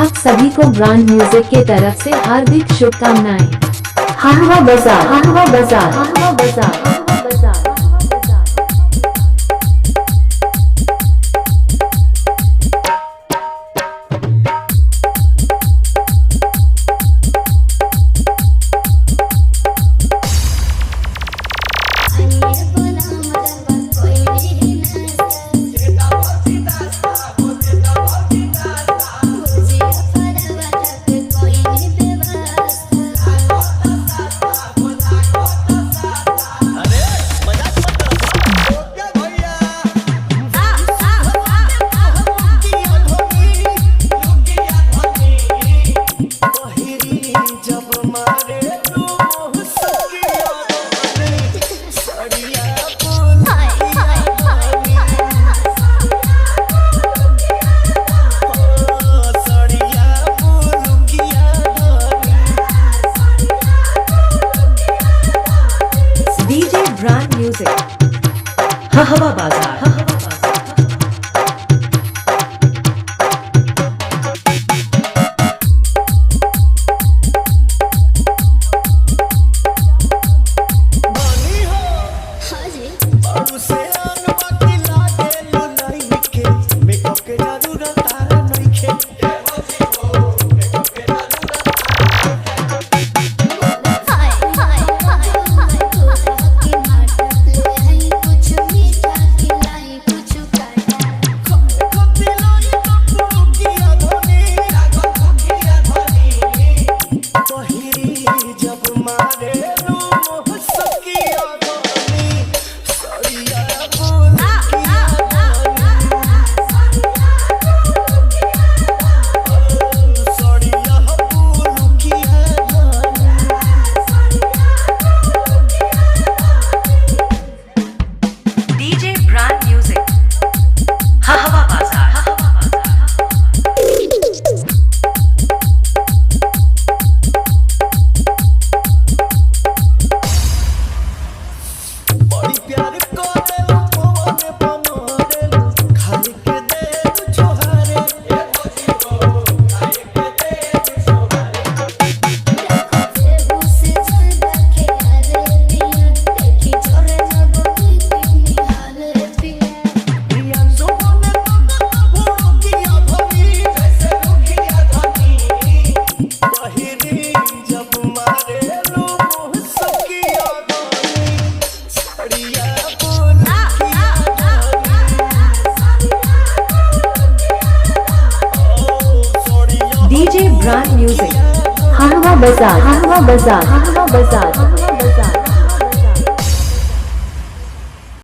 आप सभी को ब्रांड म्यूजिक के तरफ से हार्दिक शुभकामनाएं। हारवा बाजार, हारवा बाजार, हारवा बाजार, हारवा बाजार। ब्रांड म्यूजिक हवा बाजार। डीजे ब्रांड म्यूजिक हवा बाजार, हवा बाजार, हवा बाजार, हवा बाजार।